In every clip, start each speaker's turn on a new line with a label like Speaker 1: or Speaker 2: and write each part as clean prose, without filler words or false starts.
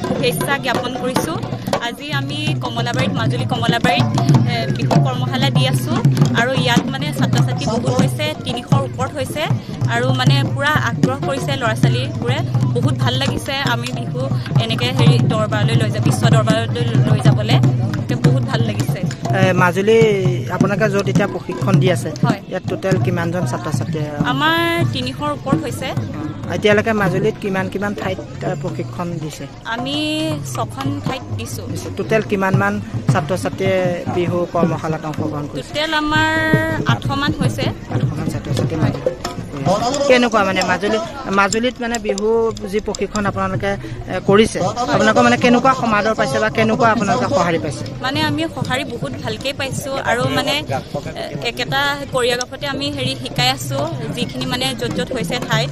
Speaker 1: শুভেচ্ছা জ্ঞাপন কৰিছোঁ। আজি আমি কমলাবাৰীত মাজুলী কমলাবাৰীত বিহু কৰ্মশালা দি আছোঁ আৰু ইয়াত মানে ছাত্ৰ ছাত্ৰী বহুত হৈছে, 300ৰ ওপৰত হৈছে আৰু মানে পুৰা আগ্ৰহ কৰিছে ল'ৰা ছোৱালীবোৰে। বহুত ভাল লাগিছে আমি বিহু এনেকৈ দৰবাৰলৈ লৈ যাব, বিশ্ব দৰবাৰলৈ লৈ যাবলৈ বহুত ভাল লাগিছে।
Speaker 2: মাজুলী আপোনালোকে য'ত এতিয়া প্ৰশিক্ষণ দি আছে,
Speaker 1: হয়,
Speaker 2: ইয়াত টোটেল কিমানজন ছাত্ৰ ছাত্ৰী?
Speaker 1: আমাৰ 300ৰ ওপৰত হৈছে।
Speaker 2: এতিয়ালৈকে মাজুলীত কিমান ঠাইত প্ৰশিক্ষণ দিছে? আমি
Speaker 1: 6খন ঠাইত দিছোঁ।
Speaker 2: টোটেল কিমানমান ছাত্ৰ ছাত্ৰীয়ে বিহু কৰ্মশালাত অংশগ্ৰহণ কৰিছে?
Speaker 1: টোটেল আমাৰ 800মান হৈছে।
Speaker 2: 800মান ছাত্ৰ ছাত্ৰী। কেনেকুৱা মানে মাজুলীত মানে বিহু যি প্ৰশিক্ষণ আপোনালোকে কৰিছে, আপোনালোকৰ মানে কেনেকুৱা সমাদৰ পাইছে বা কেনেকুৱা আপোনালোকে সঁহাৰি পাইছে?
Speaker 1: মানে আমি সঁহাৰি বহুত ভালকৈ পাইছোঁ আৰু মানে একেটা কোৰিঅ'গ্ৰাফতে আমি শিকাই আছোঁ, যিখিনি মানে য'ত হৈছে ঠাইত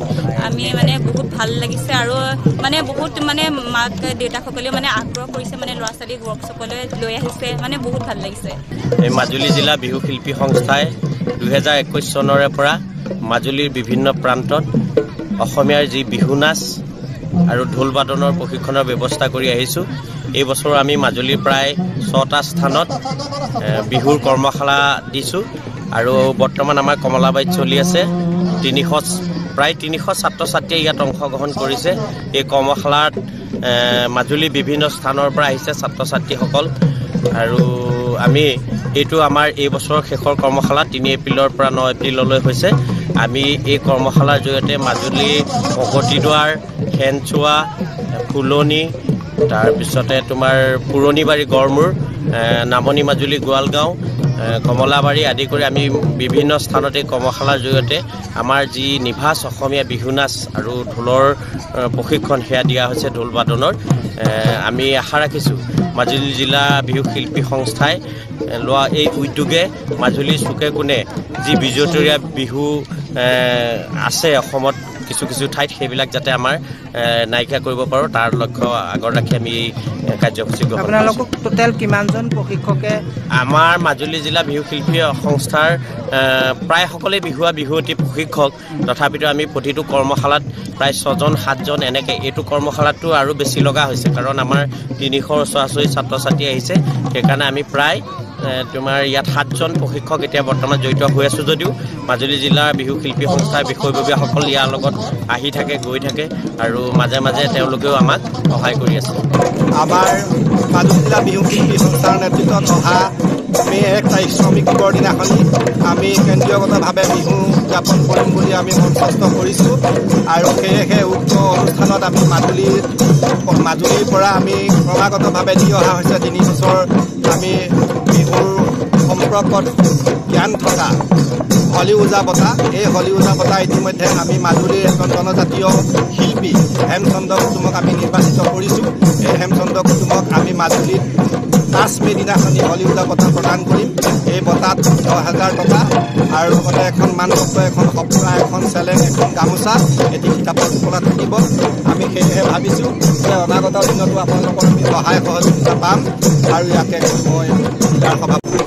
Speaker 1: আমি মানে বহুত ভাল লাগিছে আৰু মানে বহুত মানে মাক দেউতাকসকলেও মানে আগ্ৰহ কৰিছে, মানে ল'ৰা ছোৱালীক ৱৰ্কশ্বপলৈ লৈ আহিছে, মানে বহুত ভাল লাগিছে।
Speaker 3: এই মাজুলী জিলা বিহু শিল্পী সংস্থাই 2021 চনৰে পৰা মাজুলীৰ বিভিন্ন প্ৰান্তত অসমীয়াৰ যি বিহু নাচ আৰু ঢোল বাদনৰ প্ৰশিক্ষণৰ ব্যৱস্থা কৰি আহিছোঁ। এই বছৰ আমি মাজুলীৰ প্ৰায় 6টা স্থানত বিহুৰ কৰ্মশালা দিছোঁ আৰু বৰ্তমান আমাৰ কমলাবাৰীত চলি আছে। প্ৰায় 300 ছাত্ৰ ছাত্ৰীয়ে ইয়াত অংশগ্ৰহণ কৰিছে। এই কৰ্মশালাত মাজুলীৰ বিভিন্ন স্থানৰ পৰা আহিছে ছাত্ৰ ছাত্ৰীসকল আৰু এইটো আমাৰ এই বছৰৰ শেষৰ কৰ্মশালা 3 এপ্ৰিলৰ পৰা 9 এপ্ৰিললৈ হৈছে। আমি এই কৰ্মশালাৰ জৰিয়তে মাজুলী প্ৰগতিদ্বাৰ, খেনচোৱা, ফুলনি, তাৰপিছতে তোমাৰ পুৰণিবাৰী গড়মূৰ, নামনি মাজুলী গোৱালগাঁও, কমলাবাৰী আদি কৰি আমি বিভিন্ন স্থানত এই কৰ্মশালাৰ জৰিয়তে আমাৰ যি নিভাঁজ অসমীয়া বিহু নাচ আৰু ঢোলৰ প্ৰশিক্ষণ সেয়া দিয়া হৈছে, ঢোল বাদনৰ। আমি আশা ৰাখিছোঁ মাজুলী জিলা বিহু শিল্পী সংস্থাই লোৱা এই উদ্যোগে মাজুলীৰ চুকে কোণে যি বিজতৰীয়া বিহু আছে অসমত কিছু ঠাইত, সেইবিলাক যাতে আমাৰ নাইকিয়া কৰিব পাৰোঁ তাৰ লক্ষ্য আগত ৰাখি আমি এই কাৰ্যসূচী গ্ৰহণ কৰিছোঁ।
Speaker 2: আপোনালোকক টোটেল কিমানজন প্ৰশিক্ষকে?
Speaker 3: আমাৰ মাজুলী জিলা বিহু শিল্পী সংস্থাৰ প্ৰায় সকলোৱে বিহুৱতী প্ৰশিক্ষক, তথাপিতো আমি প্ৰতিটো কৰ্মশালাত প্ৰায় 6জন 7জন এনেকৈ। এইটো কৰ্মশালাতটো আৰু বেছি লগা হৈছে কাৰণ আমাৰ 300ৰ ওচৰা-ওচৰি ছাত্ৰ ছাত্ৰী আহিছে, সেইকাৰণে আমি প্ৰায় ইয়াত 7জন প্ৰশিক্ষক এতিয়া বৰ্তমান জড়িত হৈ আছোঁ যদিও মাজুলী জিলাৰ বিহু শিল্পী সংস্থাৰ বিষয়ববীয়াসকল ইয়াৰ লগত আহি থাকে, গৈ থাকে আৰু মাজে মাজে তেওঁলোকেও আমাক সহায় কৰি আছে।
Speaker 4: আমাৰ মাজুলী জিলা বিহু শিল্পী সংস্থাৰ নেতৃত্বত অহা মে 1 তাৰিখ শ্ৰমিক দিৱসৰ দিনাখনি আমি কেন্দ্ৰীয়গতভাৱে বিহু উদযাপন কৰিম বুলি আমি মনস্থ কৰিছোঁ আৰু সেয়েহে উক্ত অনুষ্ঠানত আমি মাজুলীৰ পৰা আমি ক্ৰমাগতভাৱে দি অহা হৈছে 3 বছৰ আমি বিহুৰ সম্পৰ্কত জ্ঞান থকা হলি ওজা বঁটা। এই হলি ওজা বঁটা ইতিমধ্যে আমি মাজুলীৰ এজন জনজাতীয় শিল্পী হেমচন্দ্ৰ কুটুমক আমি নিৰ্বাচিত কৰিছোঁ। এই হেমচন্দ্ৰ কুটুমক আমি মাজুলীত 5 মে দিনাখনি হলি ওজা বঁটা প্ৰদান কৰিম। এই বঁটাত 10,000 টকা আৰু লগতে এখন মানপত্ৰ, এখন সঁফুৰা, এখন চেলেং, এখন গামোচা, এটি কিতাপৰ টোপোলা থাকিব। আমি সেয়েহে ভাবিছোঁ যে অনাগত দিনতো আপোনালোকৰ আমি সহায় সহযোগিতা পাম আৰু ইয়াকে মই জিলাৰ সভাপতি